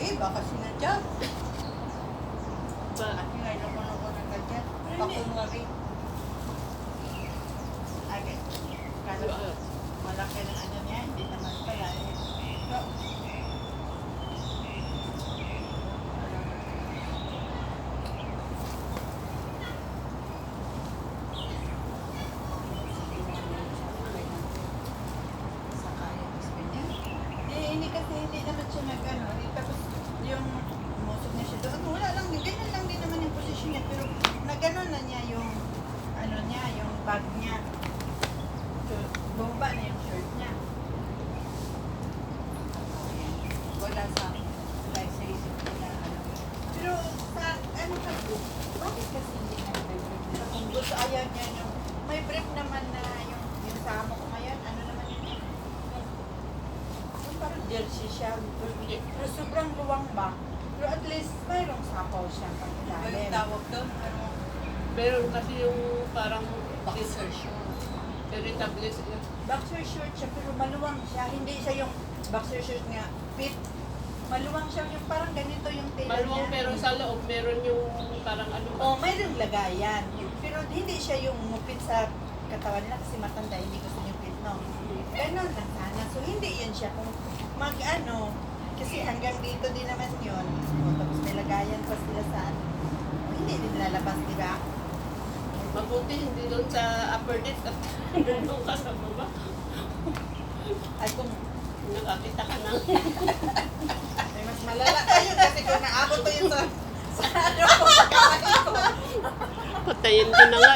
Eh, baka sinadya. Ba? At ngayon ko na ganyan. Pakunwari. Agad. Kala malaki ng ano niya, hindi naman pala. So, hindi kasi hindi naman siya nag-ano. Tapos yung umusog na siya doon. Wala lang, ganyan lang din naman yung posisyon niya. Pero nag-ano na niya yung ano niya, yung bag niya. So, bumaba na yung shirt niya. Wala sa like sa isip ko na ano. Pero sa ano kasi, bakit kasi hindi nag-brief? Kung gusto ayaw niya yung, may brief naman na yung sa amo ko ngayon, ano naman yun eh. Yung parang jersey siya, pero sobrang luwang ba? Pero at least mayroong sapaw siya pang ilalim. Tawag doon, ano, Pero kasi yung parang boxer short. irritable siya. Boxer short siya pero maluwang siya. Hindi siya yung boxer short nga fit. Maluwang siya yung parang ganito yung tailor Maluwang niya. pero sa loob meron yung parang ano ba? Oh, mayroong lagayan. Pero hindi siya yung mupit sa katawan nila kasi matanda, hindi gusto yung fit, no? Ganon lang sana. So, hindi yun siya. Kung mag-ano, kasi hanggang dito din naman yun. O, tapos may lagayan pa sila sa ano. O, hindi din lalabas, di ba? Mabuti hindi doon sa upper deck at doon ka sa baba. Ay, kung Nakakita ka na. may mas malala kayo kasi kung naabot ko yun sa ano ko, sa kamay ko. Patayin ko na nga.